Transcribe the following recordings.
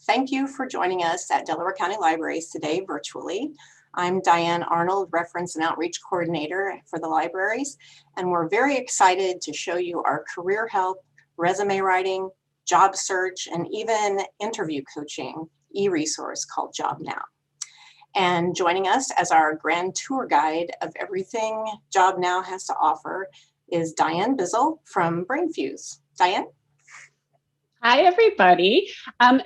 Thank you for joining us at Delaware County Libraries today virtually. I'm Diane Arnold, Reference and Outreach Coordinator for the libraries, and we're very excited to show you our career help, resume writing, job search, and even interview coaching e-resource called JobNow. And joining us as our grand tour guide of everything JobNow has to offer is Diane Bizzle from Brainfuse. Diane? Hi, everybody.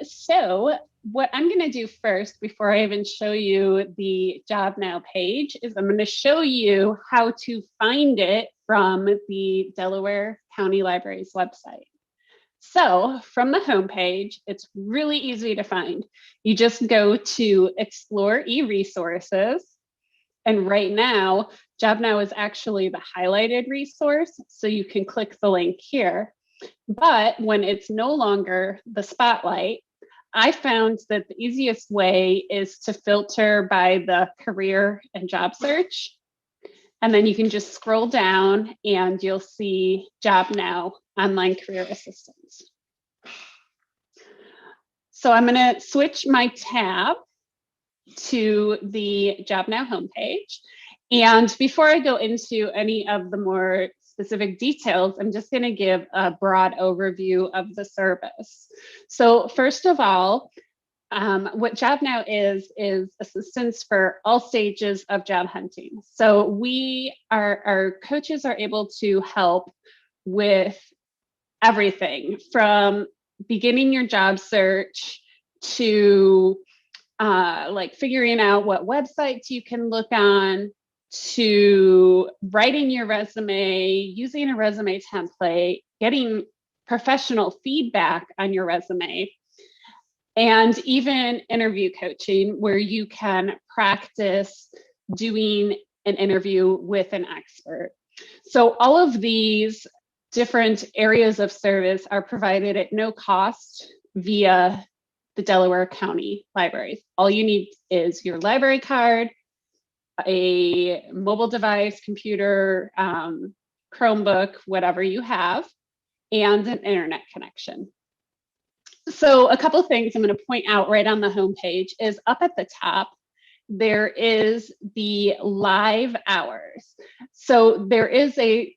So what I'm going to do first, before I even show you the JobNow page, is I'm going to show you how to find it from the Delaware County Libraries website. So from the homepage, it's really easy to find. You just go to Explore e-resources. And right now, JobNow is actually the highlighted resource, so you can click the link here. But when it's no longer the spotlight, I found that the easiest way is to filter by the career and job search. And then you can just scroll down and you'll see JobNow Online Career Assistance. So I'm going to switch my tab to the JobNow homepage. And before I go into any of the more specific details, I'm just going to give a broad overview of the service. So first of all, what JobNow is assistance for all stages of job hunting. So our coaches are able to help with everything from beginning your job search to like figuring out what websites you can look on, to writing your resume, using a resume template, getting professional feedback on your resume, and even interview coaching where you can practice doing an interview with an expert. So all of these different areas of service are provided at no cost via the Delaware County Libraries. All you need is your library card, a mobile device, computer, Chromebook, whatever you have, and an internet connection. So a couple things I'm going to point out right on the homepage is up at the top, there is the live hours. So there is a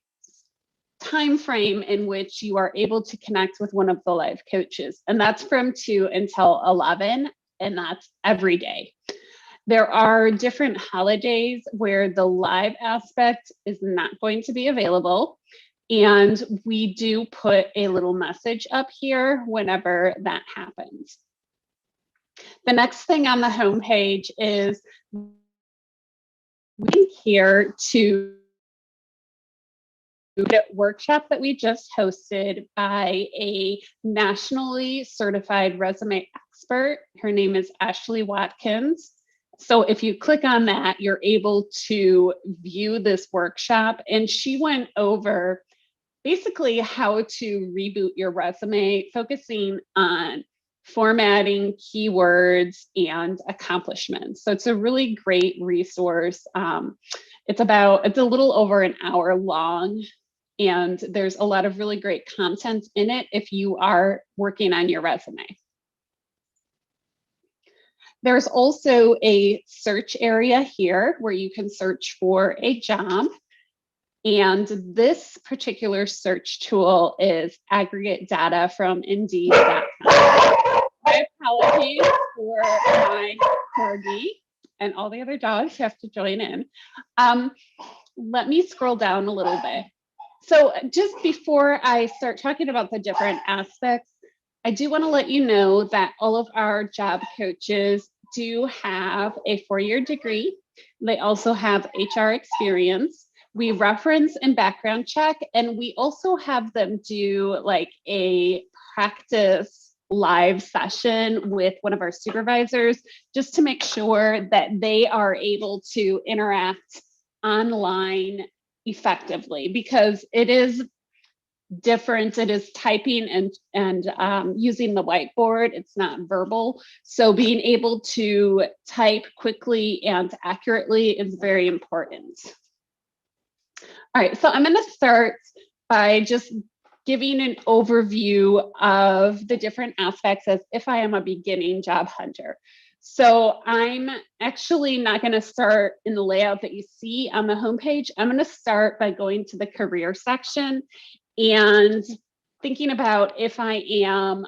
time frame in which you are able to connect with one of the live coaches, and that's from 2 until 11, and that's every day. There are different holidays where the live aspect is not going to be available, and we do put a little message up here whenever that happens. The next thing on the homepage is link here to the workshop that we just hosted by a nationally certified resume expert. Her name is Ashley Watkins. So if you click on that, you're able to view this workshop, and she went over basically how to reboot your resume, focusing on formatting, keywords, and accomplishments. So it's a really great resource. It's a little over an hour long, and there's a lot of really great content in it if you are working on your resume. There's also a search area here where you can search for a job. And this particular search tool is aggregate data from Indeed.com. My apologies for my corgi, and all the other dogs have to join in. Let me scroll down a little bit. So just before I start talking about the different aspects, I do want to let you know that all of our job coaches do have a 4-year degree. They also have HR experience. We reference and background check, and we also have them do like a practice live session with one of our supervisors just to make sure that they are able to interact online effectively, because it is different. It is typing and using the whiteboard. It's not verbal. So being able to type quickly and accurately is very important. All right, so I'm going to start by just giving an overview of the different aspects as if I am a beginning job hunter. So I'm actually not going to start in the layout that you see on the homepage. I'm going to start by going to the career section and thinking about if I am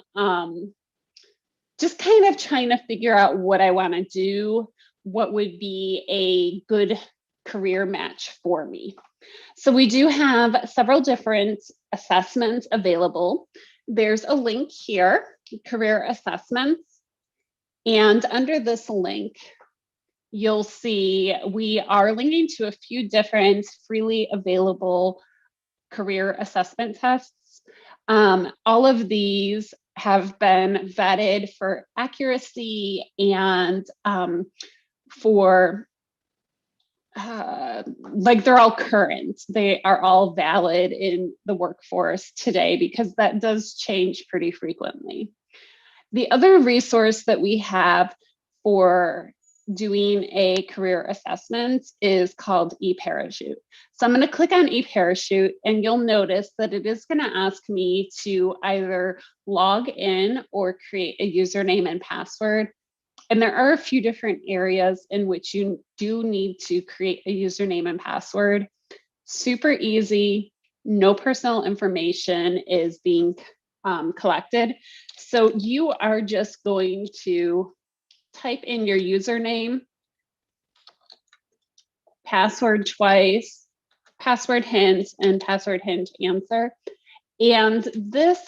just kind of trying to figure out what I want to do, what would be a good career match for me. So we do have several different assessments available. There's a link here, career assessments. And under this link, you'll see we are linking to a few different freely available career assessment tests. All of these have been vetted for accuracy and for like they're all current. They are all valid in the workforce today because that does change pretty frequently. The other resource that we have for doing a career assessment is called EParachute. So I'm going to click on EParachute and you'll notice that it is going to ask me to either log in or create a username and password. And there are a few different areas in which you do need to create a username and password. Super easy, no personal information is being collected. So you are just going to type in your username, password twice, password hint, and password hint answer. And this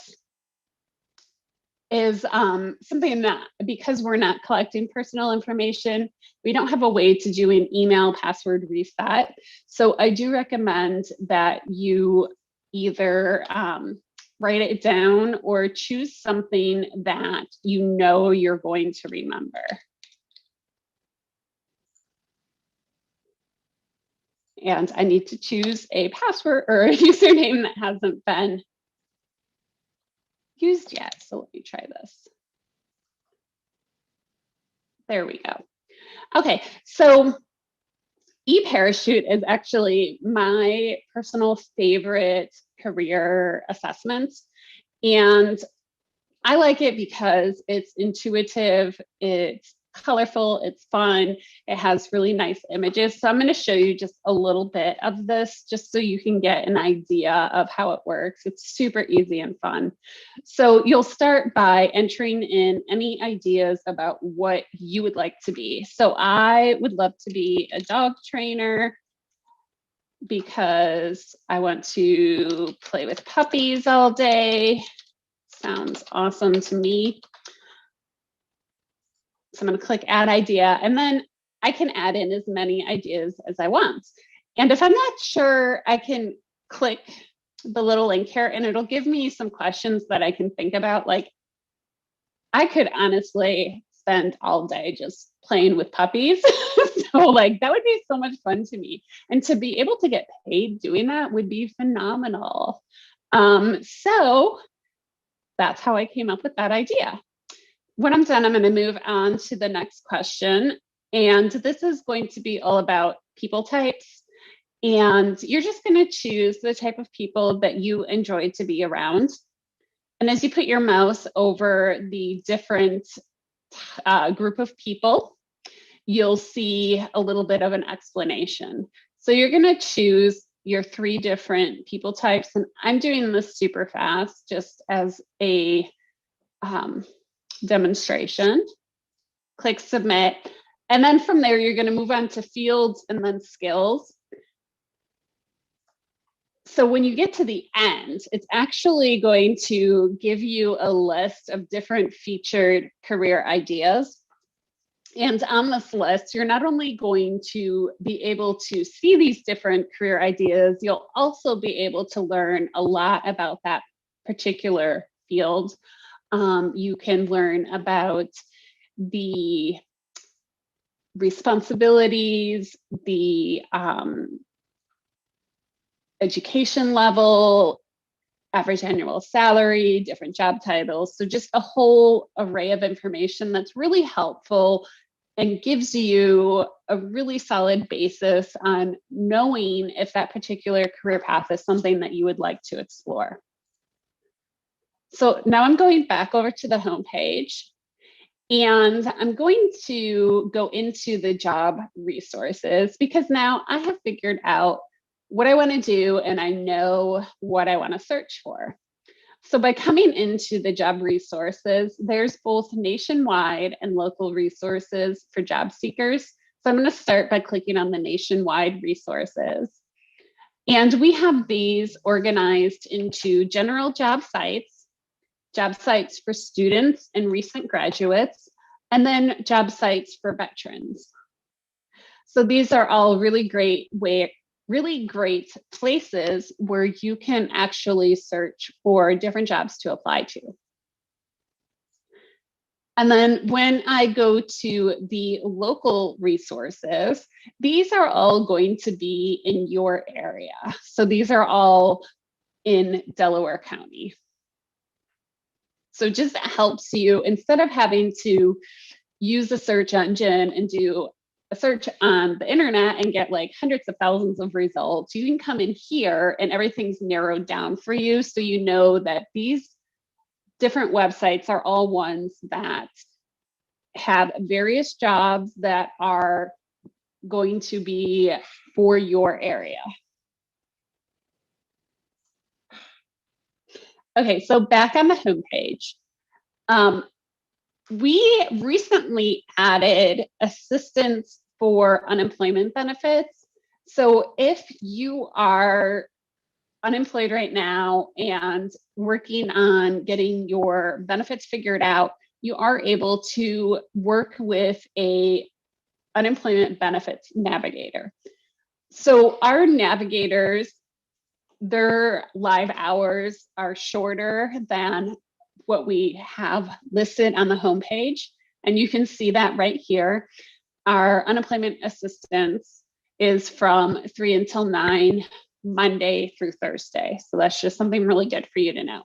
is something that, because we're not collecting personal information, we don't have a way to do an email password reset. So I do recommend that you either write it down or choose something that you know you're going to remember. And I need to choose a password or a username that hasn't been used yet. So let me try this. There we go. Okay, so EParachute is actually my personal favorite career assessment. And I like it because it's intuitive, it's colorful, it's fun, it has really nice images. So I'm going to show you just a little bit of this just so you can get an idea of how it works. It's super easy and fun. So you'll start by entering in any ideas about what you would like to be. So I would love to be a dog trainer because I want to play with puppies all day. Sounds awesome to me. So I'm going to click add idea, and then I can add in as many ideas as I want. And if I'm not sure, I can click the little link here and it'll give me some questions that I can think about. Like, I could honestly spend all day just playing with puppies. So like, that would be so much fun to me. And to be able to get paid doing that would be phenomenal. So that's how I came up with that idea. When I'm done, I'm going to move on to the next question. And this is going to be all about people types. And you're just going to choose the type of people that you enjoy to be around. And as you put your mouse over the different group of people, you'll see a little bit of an explanation. So you're going to choose your 3 different people types. And I'm doing this super fast just as a demonstration. Click submit. And then from there, you're going to move on to fields and then skills. So when you get to the end, it's actually going to give you a list of different featured career ideas. And on this list, you're not only going to be able to see these different career ideas, you'll also be able to learn a lot about that particular field. You can learn about the responsibilities, the education level, average annual salary, different job titles. So just a whole array of information that's really helpful and gives you a really solid basis on knowing if that particular career path is something that you would like to explore. So now I'm going back over to the home page, and I'm going to go into the job resources because now I have figured out what I want to do and I know what I want to search for. So by coming into the job resources, there's both nationwide and local resources for job seekers. So I'm going to start by clicking on the nationwide resources. And we have these organized into general job sites for students and recent graduates, and then job sites for veterans. So these are all really great places where you can actually search for different jobs to apply to. And then when I go to the local resources, these are all going to be in your area. So these are all in Delaware County. So just helps you, instead of having to use a search engine and do a search on the internet and get like hundreds of thousands of results, you can come in here and everything's narrowed down for you. So you know that these different websites are all ones that have various jobs that are going to be for your area. Okay, so back on the homepage, we recently added assistance for unemployment benefits. So if you are unemployed right now and working on getting your benefits figured out, you are able to work with a unemployment benefits navigator. So our navigators, their live hours are shorter than what we have listed on the homepage. And you can see that right here. Our unemployment assistance is from 3 until 9, Monday through Thursday. So that's just something really good for you to know.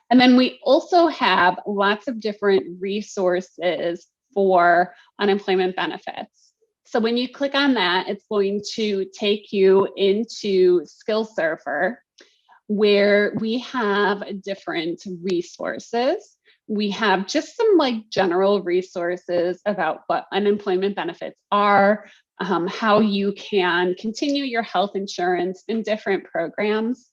And then we also have lots of different resources for unemployment benefits. So when you click on that, it's going to take you into Skillsurfer, where we have different resources. We have just some like general resources about what unemployment benefits are, how you can continue your health insurance in different programs.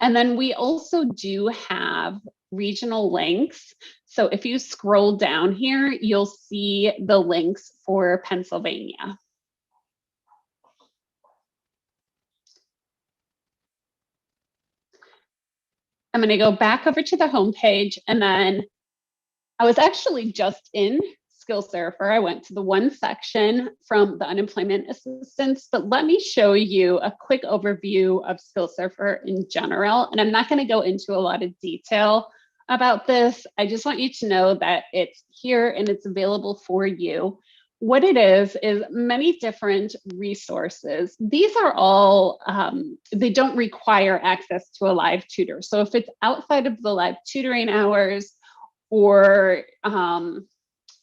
And then we also do have regional links. So if you scroll down here, you'll see the links for Pennsylvania. I'm going to go back over to the homepage, and then I was actually just in Skillsurfer. I went to the one section from the unemployment assistance, but let me show you a quick overview of Skillsurfer in general. And I'm not going to go into a lot of detail about this. I just want you to know that it's here and it's available for you. What it is many different resources. These are all, they don't require access to a live tutor. So if it's outside of the live tutoring hours, or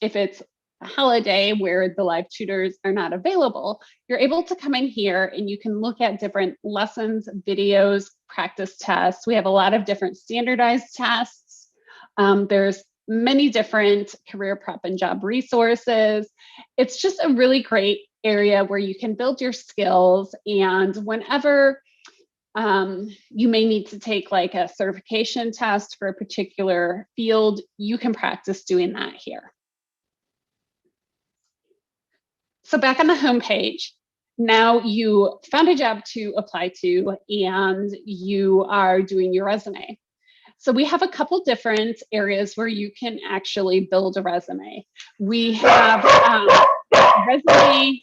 if it's a holiday where the live tutors are not available, you're able to come in here and you can look at different lessons, videos, practice tests. We have a lot of different standardized tests. There's many different career prep and job resources. It's just a really great area where you can build your skills, and whenever you may need to take like a certification test for a particular field, you can practice doing that here. So back on the homepage, now you found a job to apply to and you are doing your resume. So we have a couple different areas where you can actually build a resume. We have resume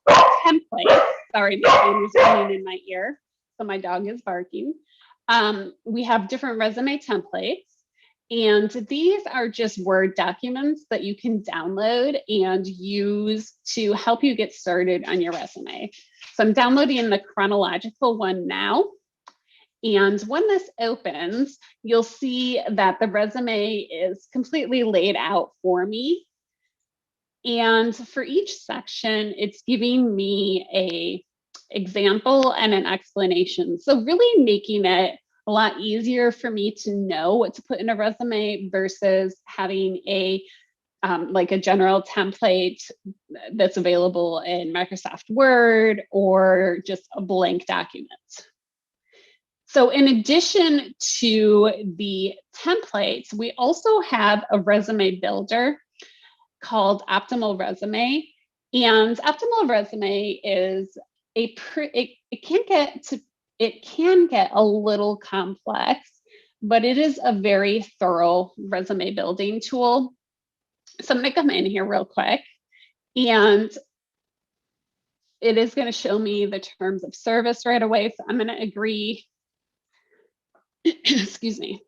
templates. Sorry, my phone is ringing in my ear, so my dog is barking. We have different resume templates, and these are just Word documents that you can download and use to help you get started on your resume. So I'm downloading the chronological one now. And when this opens, you'll see that the resume is completely laid out for me. And for each section, it's giving me an example and an explanation. So really making it a lot easier for me to know what to put in a resume versus having a like a general template that's available in Microsoft Word or just a blank document. So in addition to the templates, we also have a resume builder called Optimal Resume. And Optimal Resume is it can get a little complex, but it is a very thorough resume building tool. So I'm going to come in here real quick, and it is going to show me the terms of service right away. So I'm going to agree, excuse me,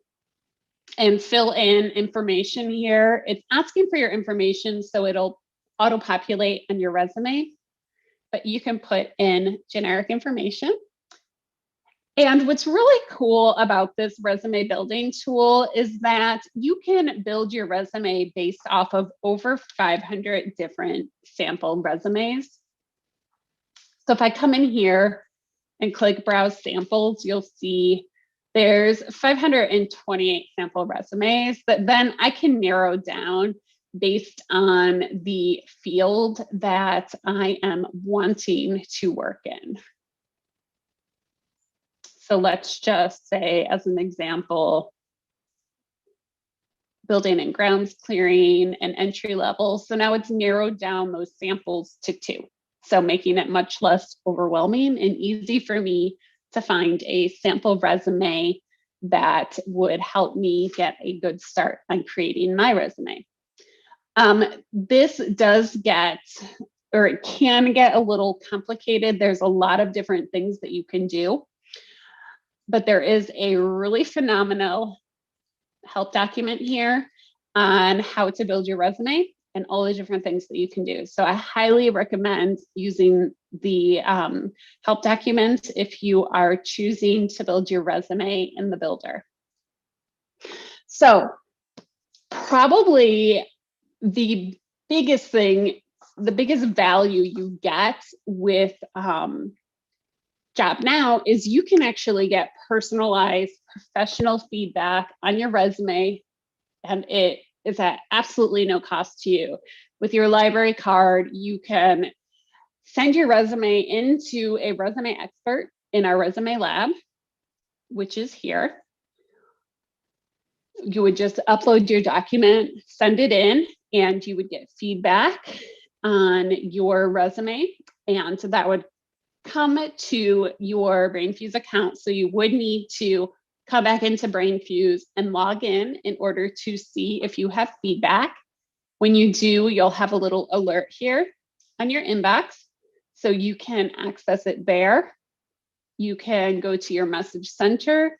and fill in information here. It's asking for your information, so it'll auto-populate on your resume, but you can put in generic information. And what's really cool about this resume building tool is that you can build your resume based off of over 500 different sample resumes. So if I come in here and click Browse Samples, you'll see there's 528 sample resumes that then I can narrow down based on the field that I am wanting to work in. So let's just say, as an example, building and grounds clearing and entry level. So now it's narrowed down those samples to 2. So making it much less overwhelming and easy for me to find a sample resume that would help me get a good start on creating my resume. This does get, or it can get a little complicated. There's a lot of different things that you can do. But there is a really phenomenal help document here on how to build your resume and all the different things that you can do. So I highly recommend using the help document if you are choosing to build your resume in the builder. So probably the biggest thing, the biggest value you get with JobNow is you can actually get personalized professional feedback on your resume, and it is at absolutely no cost to you. With your library card, you can send your resume into a resume expert in our resume lab, which is here. You would just upload your document, send it in, and you would get feedback on your resume, and so that would come to your Brainfuse account. So you would need to come back into Brainfuse and log in order to see if you have feedback. When you do, you'll have a little alert here on your inbox, so you can access it there. You can go to your message center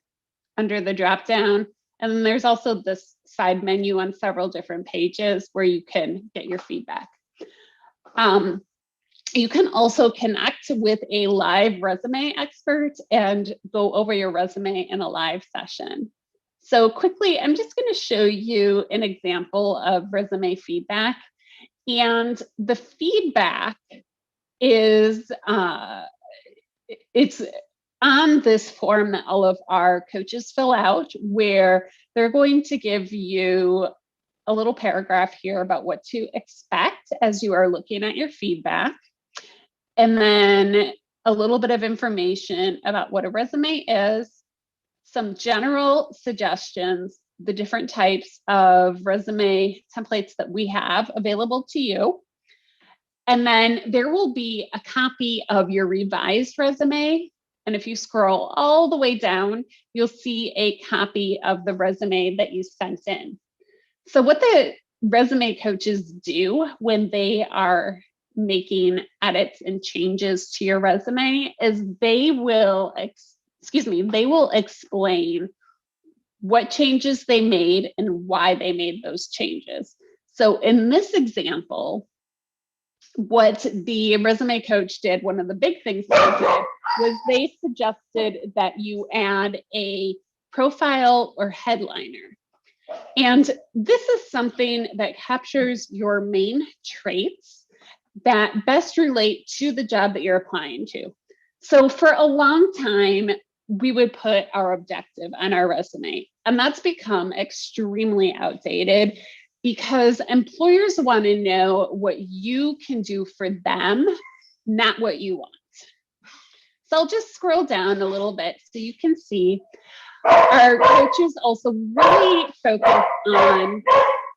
under the drop-down, and then there's also this side menu on several different pages where you can get your feedback. You can also connect with a live resume expert and go over your resume in a live session. So quickly, I'm just going to show you an example of resume feedback. And the feedback is, it's on this form that all of our coaches fill out, where they're going to give you a little paragraph here about what to expect as you are looking at your feedback. And then a little bit of information about what a resume is, some general suggestions, the different types of resume templates that we have available to you. And then there will be a copy of your revised resume. And if you scroll all the way down, you'll see a copy of the resume that you sent in. So what the resume coaches do when they are making edits and changes to your resume is they will explain what changes they made and why they made those changes. So in this example, what the resume coach did, one of the big things they did was they suggested that you add a profile or headliner. And this is something that captures your main traits that best relate to the job that you're applying to. So for a long time, we would put our objective on our resume. And that's become extremely outdated because employers want to know what you can do for them, not what you want. So I'll just scroll down a little bit so you can see our coaches also really focus on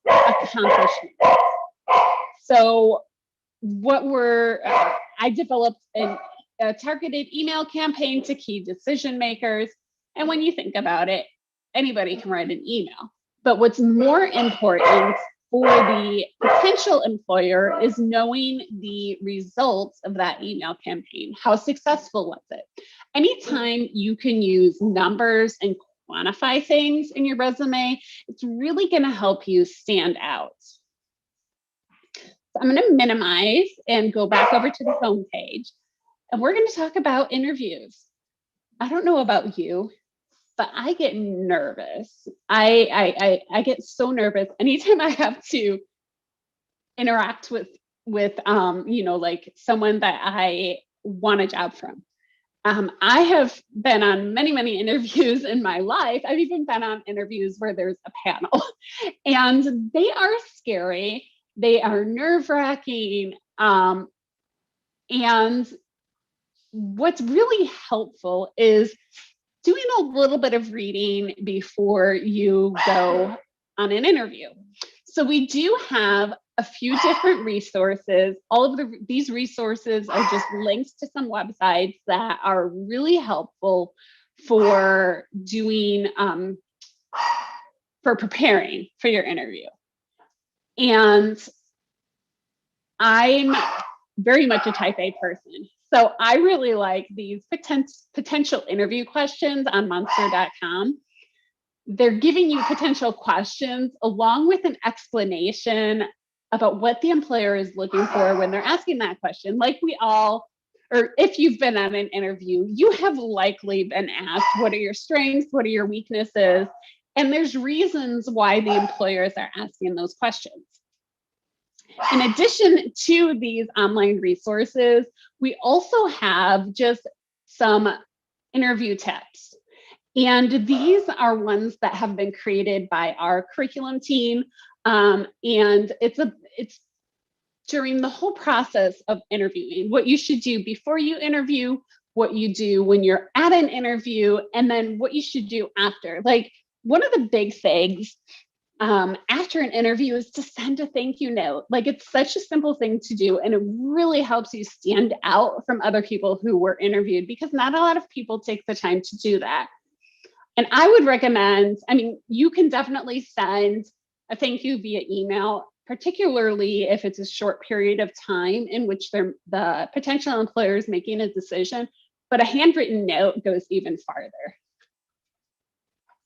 accomplishments. So I developed a targeted email campaign to key decision makers. And when you think about it, anybody can write an email. But what's more important for the potential employer is knowing the results of that email campaign. How successful was it? Anytime you can use numbers and quantify things in your resume, it's really going to help you stand out. So I'm going to minimize and go back over to the home page. And we're going to talk about interviews. I don't know about you, but I get nervous. I get so nervous anytime I have to interact with like someone that I want a job from. I have been on many interviews in my life. I've even been on interviews where there's a panel, and they are scary. They are nerve-wracking. And what's really helpful is doing a little bit of reading before you go on an interview. So we do have a few different resources. All of these resources are just links to some websites that are really helpful for doing, for preparing for your interview. And I'm very much a type A person. So I really like these potential interview questions on monster.com. They're giving you potential questions along with an explanation about what the employer is looking for when they're asking that question. Like or if you've been on an interview, you have likely been asked, what are your strengths? What are your weaknesses? And there's reasons why the employers are asking those questions. In addition to these online resources, we also have just some interview tips. And these are ones that have been created by our curriculum team. And it's during the whole process of interviewing, what you should do before you interview, what you do when you're at an interview, and then what you should do after. Like, one of the big things after an interview is to send a thank you note. Like, it's such a simple thing to do, and it really helps you stand out from other people who were interviewed, because not a lot of people take the time to do that. And I would recommend, you can definitely send a thank you via email, particularly if it's a short period of time in which the potential employer is making a decision, but a handwritten note goes even farther.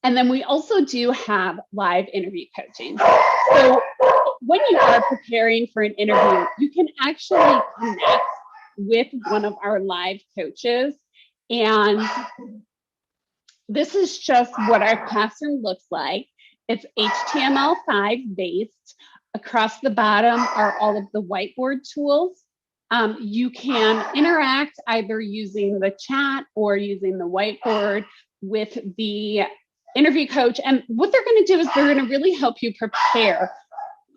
And then we also do have live interview coaching. So when you are preparing for an interview, you can actually connect with one of our live coaches. And this is just what our classroom looks like. It's HTML5 based. Across the bottom are all of the whiteboard tools. You can interact either using the chat or using the whiteboard with the interview coach. And what they're going to do is they're going to really help you prepare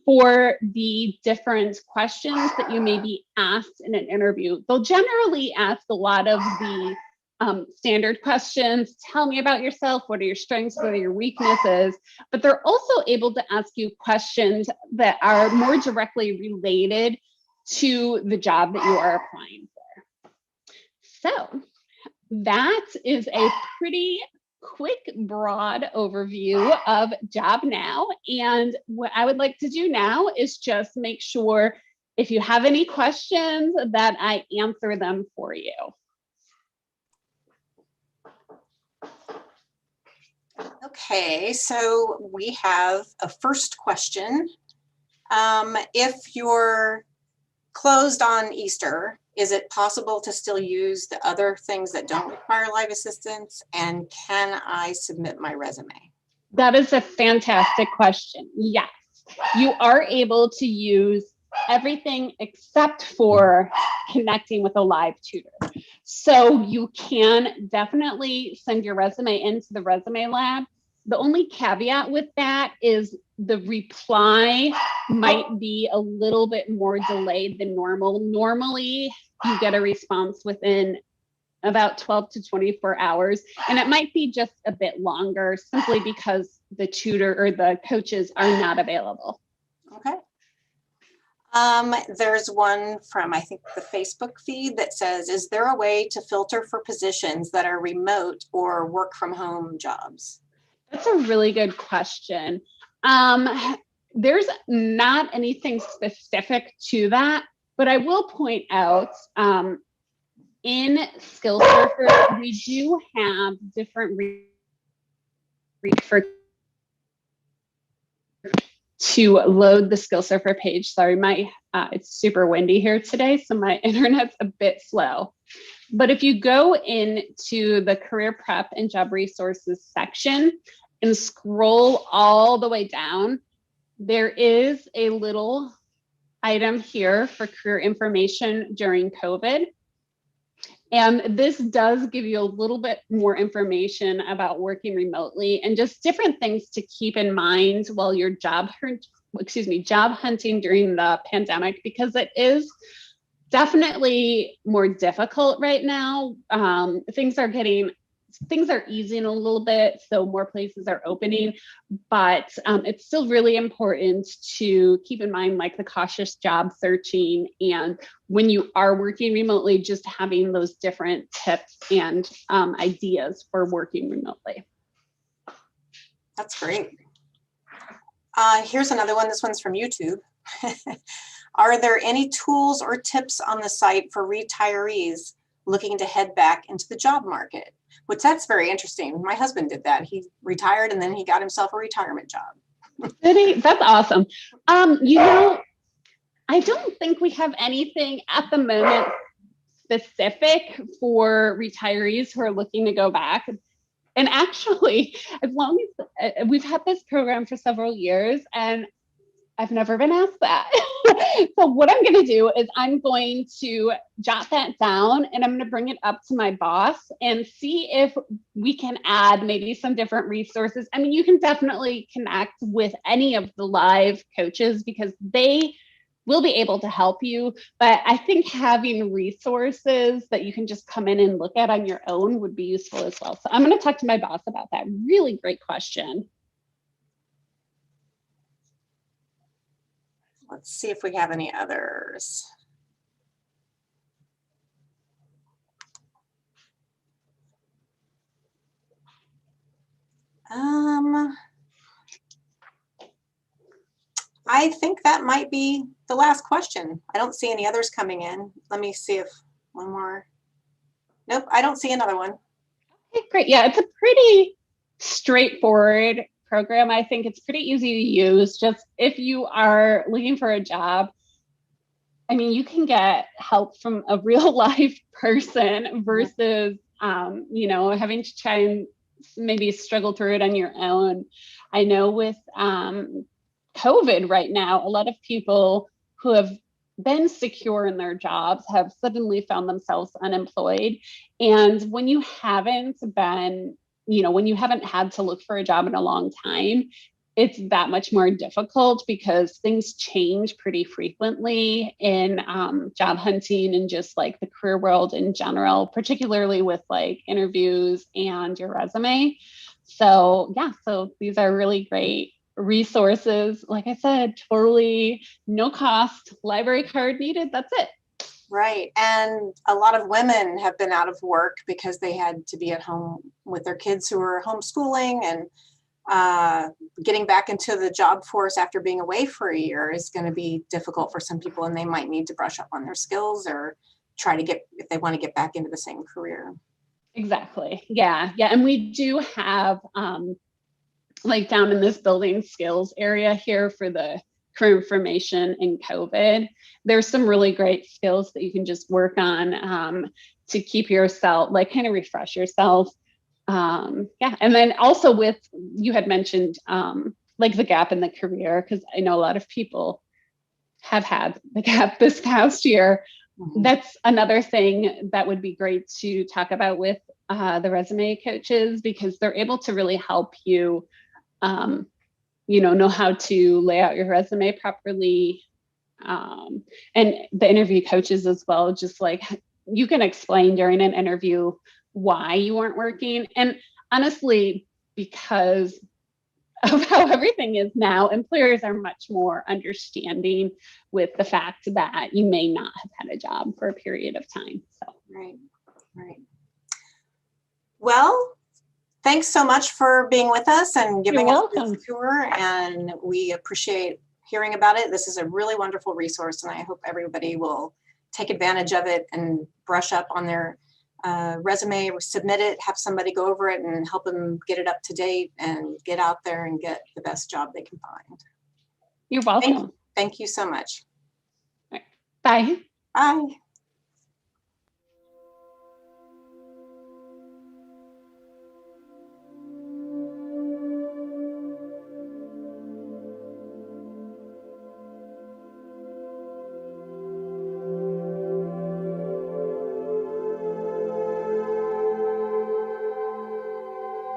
for the different questions that you may be asked in an interview. They'll generally ask a lot of the standard questions. Tell me about yourself. What are your strengths? What are your weaknesses? But they're also able to ask you questions that are more directly related to the job that you are applying for. So that is a pretty quick, broad overview of JobNow. And what I would like to do now is just make sure if you have any questions that I answer them for you. Okay, so we have a first question. If you're closed on Easter, is it possible to still use the other things that don't require live assistance? And can I submit my resume? That is a fantastic question. Yes, you are able to use everything except for connecting with a live tutor. So you can definitely send your resume into the resume lab. The only caveat with that is the reply might be a little bit more delayed than normal. Normally, you get a response within about 12 to 24 hours, and it might be just a bit longer simply because the tutor or the coaches are not available. Okay. There's one from, I think, the Facebook feed that says, is there a way to filter for positions that are remote or work from home jobs? That's a really good question. There's not anything specific to that, but I will point out in Skillsurfer, we do have different for to load the Skillsurfer page. Sorry, it's super windy here today, so my internet's a bit slow. But if you go into the career prep and job resources section and scroll all the way down, there is a little item here for career information during COVID. And this does give you a little bit more information about working remotely and just different things to keep in mind while you're job hunting during the pandemic, because it is definitely more difficult right now. Things are easing a little bit, so more places are opening, but it's still really important to keep in mind, like, the cautious job searching, and when you are working remotely, just having those different tips and ideas for working remotely. That's great. Here's another one. This one's from YouTube. Are there any tools or tips on the site for retirees looking to head back into the job market? Which, that's very interesting. My husband did that. He retired and then he got himself a retirement job. Did he? That's awesome. I don't think we have anything at the moment specific for retirees who are looking to go back. And actually, as long as we've had this program for several years, and I've never been asked that. So what I'm going to do is I'm going to jot that down, and I'm going to bring it up to my boss and see if we can add maybe some different resources. I mean, you can definitely connect with any of the live coaches because they will be able to help you. But I think having resources that you can just come in and look at on your own would be useful as well. So I'm going to talk to my boss about that. Really great question. Let's see if we have any others. I think that might be the last question. I don't see any others coming in. Let me see if one more. Nope, I don't see another one. Okay, great. Yeah, it's a pretty straightforward program. I think it's pretty easy to use. Just if you are looking for a job, I mean, you can get help from a real life person versus, having to try and maybe struggle through it on your own. I know with COVID right now, a lot of people who have been secure in their jobs have suddenly found themselves unemployed. And when you haven't had to look for a job in a long time, it's that much more difficult because things change pretty frequently in job hunting and just like the career world in general, particularly with like interviews and your resume. So these are really great resources. Like I said, totally no cost, library card needed. That's it. Right. And a lot of women have been out of work because they had to be at home with their kids who were homeschooling, and getting back into the job force after being away for a year is going to be difficult for some people, and they might need to brush up on their skills or try to if they want to get back into the same career. Exactly. Yeah. And we do have like down in this building skills area here for the career information in COVID, there's some really great skills that you can just work on to keep yourself, like, kind of refresh yourself. And then also you had mentioned like the gap in the career, because I know a lot of people have had the gap this past year. that's another thing that would be great to talk about with the resume coaches, because they're able to really help you, know how to lay out your resume properly. And the interview coaches as well, just like you can explain during an interview why you weren't working. And honestly, because of how everything is now, employers are much more understanding with the fact that you may not have had a job for a period of time. So right. Well, thanks so much for being with us and giving us this tour, and we appreciate hearing about it. This is a really wonderful resource, and I hope everybody will take advantage of it and brush up on their resume, or submit it, have somebody go over it and help them get it up to date and get out there and get the best job they can find. You're welcome. Thank you so much. Bye. Bye.